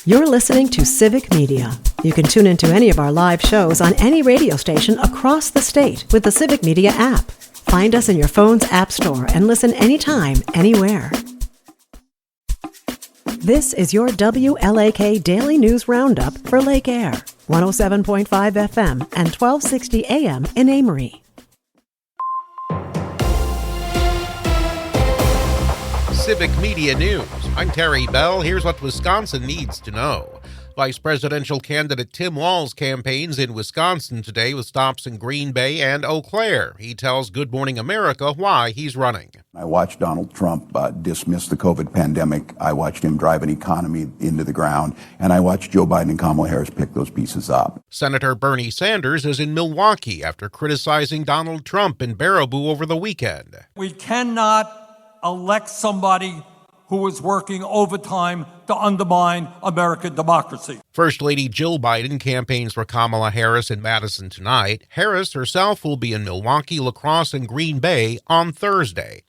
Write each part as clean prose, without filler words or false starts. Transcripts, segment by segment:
You're listening to Civic Media. You can tune into any of our live shows on any radio station across the state with the Civic Media app. Find us in your phone's app store and listen anytime, anywhere. This is your WLAK Daily News Roundup for Lake Air, 107.5 FM and 1260 AM in Amory. Civic Media News. I'm Terry Bell. Here's what Wisconsin needs to know. Vice presidential candidate Tim Walz campaigns in Wisconsin today with stops in Green Bay and Eau Claire. He tells Good Morning America why he's running. I watched Donald Trump dismiss the COVID pandemic. I watched him drive an economy into the ground. And I watched Joe Biden and Kamala Harris pick those pieces up. Senator Bernie Sanders is in Milwaukee after criticizing Donald Trump in Baraboo over the weekend. We cannot elect somebody who is working overtime to undermine American democracy. First Lady Jill Biden campaigns for Kamala Harris in Madison tonight. Harris herself will be in Milwaukee, La Crosse, and Green Bay on Thursday.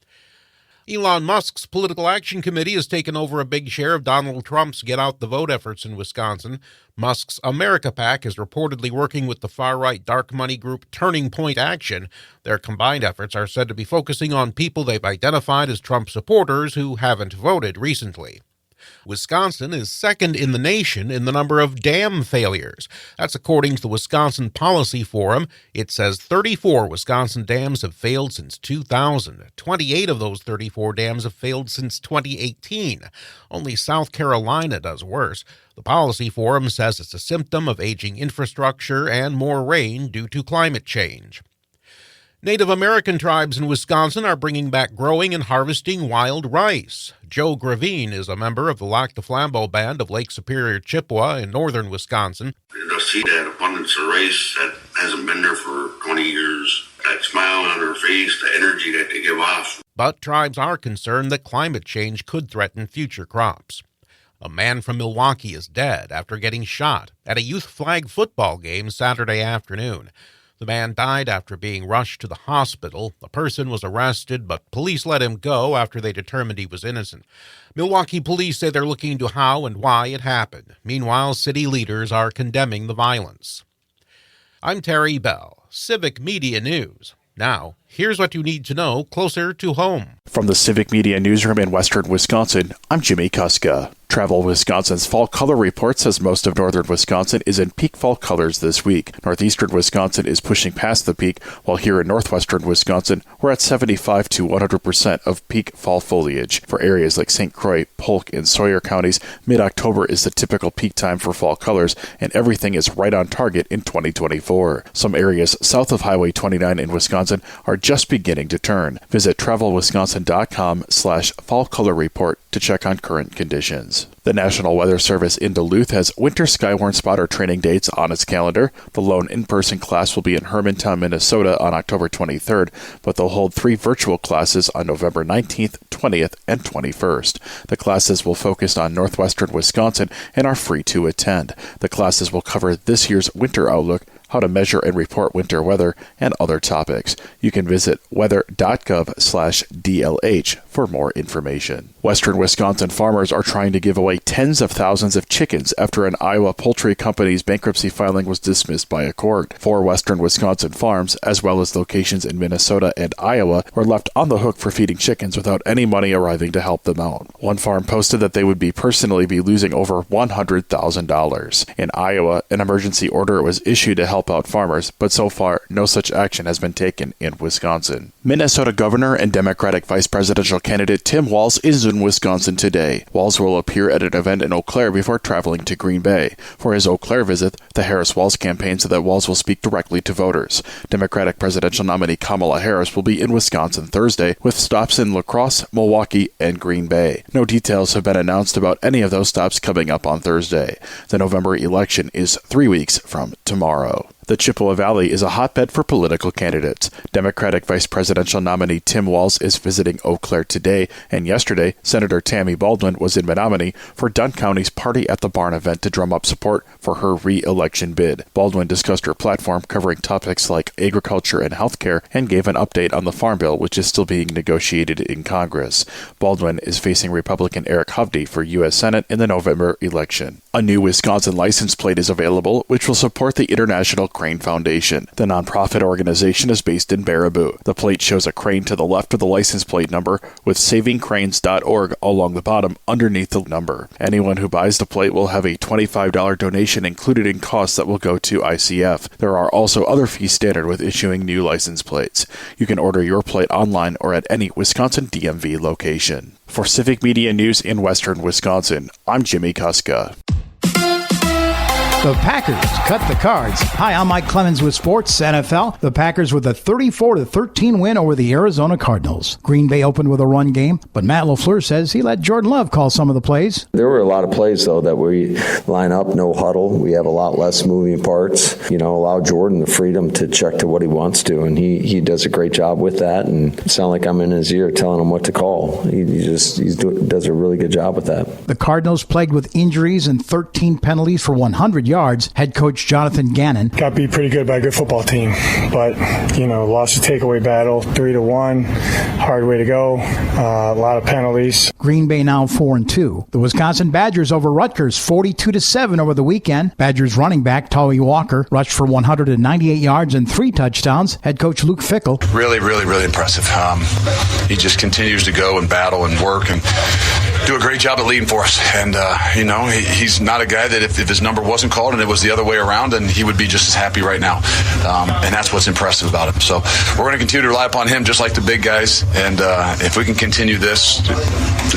Elon Musk's Political Action Committee has taken over a big share of Donald Trump's get-out-the-vote efforts in Wisconsin. Musk's America PAC is reportedly working with the far-right dark money group Turning Point Action. Their combined efforts are said to be focusing on people they've identified as Trump supporters who haven't voted recently. Wisconsin is second in the nation in the number of dam failures. That's according to the Wisconsin Policy Forum. It says 34 Wisconsin dams have failed since 2000. 28 of those 34 dams have failed since 2018. Only South Carolina does worse. The Policy Forum says it's a symptom of aging infrastructure and more rain due to climate change. Native American tribes in Wisconsin are bringing back growing and harvesting wild rice. Joe Gravine is a member of the Lac du Flambeau Band of Lake Superior, Chippewa in northern Wisconsin. To see that abundance of rice that hasn't been there for 20 years, that smile on their face, the energy that they give off. But tribes are concerned that climate change could threaten future crops. A man from Milwaukee is dead after getting shot at a youth flag football game Saturday afternoon. The man died after being rushed to the hospital. The person was arrested, but police let him go after they determined he was innocent. Milwaukee police say they're looking into how and why it happened. Meanwhile, city leaders are condemning the violence. I'm Terry Bell, Civic Media News. Now, here's what you need to know closer to home. From the Civic Media Newsroom in western Wisconsin, I'm Jimmy Kuska. Travel Wisconsin's Fall Color Report says most of northern Wisconsin is in peak fall colors this week. Northeastern Wisconsin is pushing past the peak, while here in northwestern Wisconsin, we're at 75 to 100% of peak fall foliage. For areas like St. Croix, Polk, and Sawyer counties, mid-October is the typical peak time for fall colors, and everything is right on target in 2024. Some areas south of Highway 29 in Wisconsin are just beginning to turn. Visit travelwisconsin.com/fall color report to check on current conditions. The National Weather Service in Duluth has winter skywarn spotter training dates on its calendar. The lone in-person class will be in Hermantown, Minnesota on October 23rd, but they'll hold 3 virtual classes on November 19th, 20th, and 21st. The classes will focus on northwestern Wisconsin and are free to attend. The classes will cover this year's winter outlook, how to measure and report winter weather, and other topics. You can visit weather.gov/DLH for more information. Western Wisconsin farmers are trying to give away tens of thousands of chickens after an Iowa poultry company's bankruptcy filing was dismissed by a court. 4 Western Wisconsin farms, as well as locations in Minnesota and Iowa, were left on the hook for feeding chickens without any money arriving to help them out. One farm posted that they would personally be losing over $100,000. In Iowa, an emergency order was issued to help out farmers, but so far, no such action has been taken in Wisconsin. Minnesota Governor and Democratic Vice Presidential candidate Tim Walz is in Wisconsin today. Walz will appear at an event in Eau Claire before traveling to Green Bay. For his Eau Claire visit, the Harris-Walz campaign said that Walz will speak directly to voters. Democratic presidential nominee Kamala Harris will be in Wisconsin Thursday, with stops in La Crosse, Milwaukee, and Green Bay. No details have been announced about any of those stops coming up on Thursday. The November election is 3 weeks from tomorrow. The Chippewa Valley is a hotbed for political candidates. Democratic vice presidential nominee Tim Walz is visiting Eau Claire today, and yesterday, Senator Tammy Baldwin was in Menominee for Dunn County's Party at the Barn event to drum up support for her re-election bid. Baldwin discussed her platform covering topics like agriculture and healthcare and gave an update on the Farm Bill, which is still being negotiated in Congress. Baldwin is facing Republican Eric Hovde for U.S. Senate in the November election. A new Wisconsin license plate is available, which will support the International Crane Foundation. The nonprofit organization is based in Baraboo. The plate shows a crane to the left of the license plate number with savingcranes.org along the bottom underneath the number. Anyone who buys the plate will have a $25 donation included in costs that will go to ICF. There are also other fees standard with issuing new license plates. You can order your plate online or at any Wisconsin DMV location. For Civic Media News in Western Wisconsin, I'm Jimmy Kuska. The Packers cut the cards. Hi, I'm Mike Clemens with Sports NFL. The Packers with a 34-13 win over the Arizona Cardinals. Green Bay opened with a run game, but Matt LaFleur says he let Jordan Love call some of the plays. There were a lot of plays, though, that we line up, no huddle. We have a lot less moving parts. Allow Jordan the freedom to check to what he wants to, and he does a great job with that. And it sounds like I'm in his ear telling him what to call. He does a really good job with that. The Cardinals plagued with injuries and 13 penalties for 100 yards. Head coach Jonathan Gannon. Got beat pretty good by a good football team, but, lost a takeaway battle, 3-1, hard way to go, a lot of penalties. Green Bay now 4-2. The Wisconsin Badgers over Rutgers 42-7 over the weekend. Badgers running back Tawee Walker rushed for 198 yards and 3 touchdowns. Head coach Luke Fickell. Really, really, really impressive. He just continues to go and battle and work and do a great job at leading for us. And, he's not a guy that if his number wasn't called and it was the other way around, and he would be just as happy right now. And that's what's impressive about him. So we're going to continue to rely upon him just like the big guys. And if we can continue this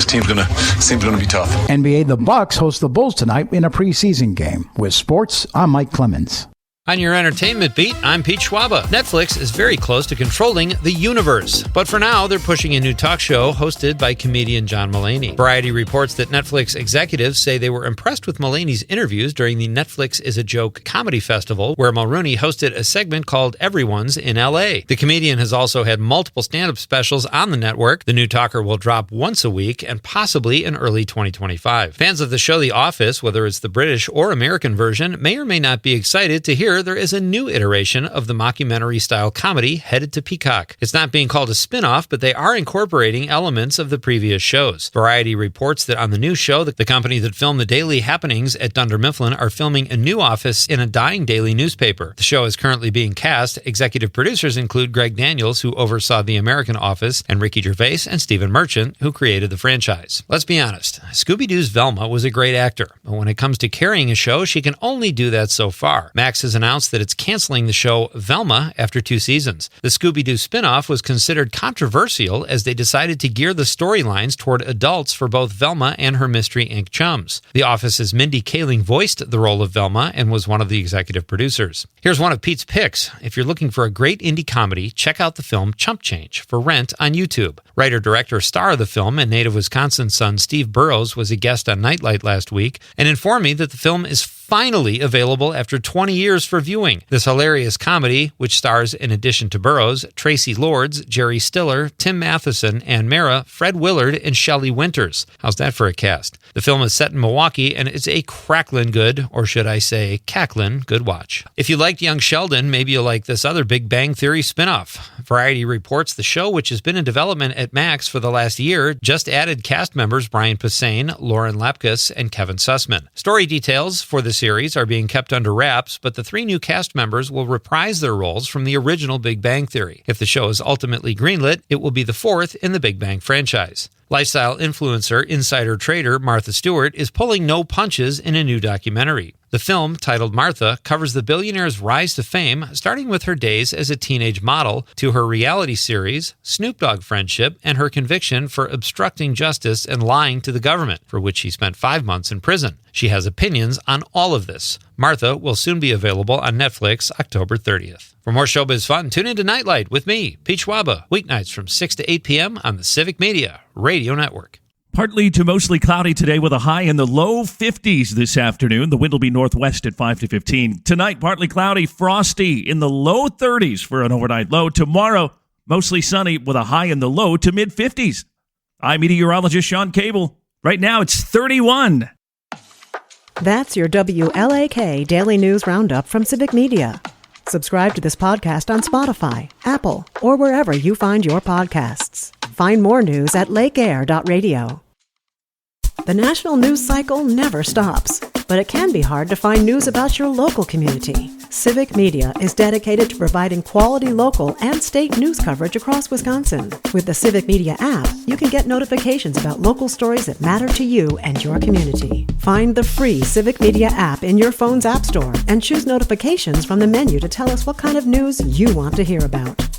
team's going to be tough. NBA, the Bucks host the Bulls tonight in a preseason game. With sports, I'm Mike Clemens. On your entertainment beat, I'm Pete Schwaba. Netflix is very close to controlling the universe. But for now, they're pushing a new talk show hosted by comedian John Mulaney. Variety reports that Netflix executives say they were impressed with Mulaney's interviews during the Netflix is a Joke comedy festival, where Mulrooney hosted a segment called Everyone's in L.A. The comedian has also had multiple stand-up specials on the network. The new talker will drop once a week and possibly in early 2025. Fans of the show The Office, whether it's the British or American version, may or may not be excited to hear there is a new iteration of the mockumentary-style comedy headed to Peacock. It's not being called a spin-off, but they are incorporating elements of the previous shows. Variety reports that on the new show, the company that filmed the daily happenings at Dunder Mifflin are filming a new office in a dying daily newspaper. The show is currently being cast. Executive producers include Greg Daniels, who oversaw The American Office, and Ricky Gervais and Stephen Merchant, who created the franchise. Let's be honest, Scooby-Doo's Velma was a great actor, but when it comes to carrying a show, she can only do that so far. Max has announced that it's canceling the show Velma after 2 seasons. The Scooby-Doo spinoff was considered controversial as they decided to gear the storylines toward adults for both Velma and her Mystery Inc. chums. The Office's Mindy Kaling voiced the role of Velma and was one of the executive producers. Here's one of Pete's picks. If you're looking for a great indie comedy, check out the film Chump Change for rent on YouTube. Writer-director star of the film and native Wisconsin son Steve Burrows was a guest on Nightlight last week and informed me that the film is finally available after 20 years for viewing. This hilarious comedy, which stars, in addition to Burrows, Tracy Lords, Jerry Stiller, Tim Matheson, Ann Mara, Fred Willard, and Shelley Winters. How's that for a cast? The film is set in Milwaukee, and it's a cracklin' good, or should I say, cacklin' good watch. If you liked Young Sheldon, maybe you'll like this other Big Bang Theory spinoff. Variety reports the show, which has been in development at Max for the last year, just added cast members Brian Posehn, Lauren Lapkus, and Kevin Sussman. Story details for the series are being kept under wraps, but the 3 new cast members will reprise their roles from the original Big Bang Theory. If the show is ultimately greenlit, it will be the 4th in the Big Bang franchise. Lifestyle influencer, insider trader Martha Stewart is pulling no punches in a new documentary. The film, titled Martha, covers the billionaire's rise to fame, starting with her days as a teenage model to her reality series, Snoop Dogg friendship, and her conviction for obstructing justice and lying to the government, for which she spent 5 months in prison. She has opinions on all of this. Martha will soon be available on Netflix October 30th. For more showbiz fun, tune into Nightlight with me, Pete Schwaba, weeknights from 6 to 8 p.m. on the Civic Media Radio Network. Partly to mostly cloudy today with a high in the low 50s this afternoon. The wind will be northwest at 5 to 15. Tonight, partly cloudy, frosty in the low 30s for an overnight low. Tomorrow, mostly sunny with a high in the low to mid 50s. I'm meteorologist Sean Cable. Right now, it's 31. That's your WLAK Daily News Roundup from Civic Media. Subscribe to this podcast on Spotify, Apple, or wherever you find your podcasts. Find more news at lakeair.radio. The national news cycle never stops. but it can be hard to find news about your local community. Civic Media is dedicated to providing quality local and state news coverage across Wisconsin. With the Civic Media app, you can get notifications about local stories that matter to you and your community. Find the free Civic Media app in your phone's app store and choose notifications from the menu to tell us what kind of news you want to hear about.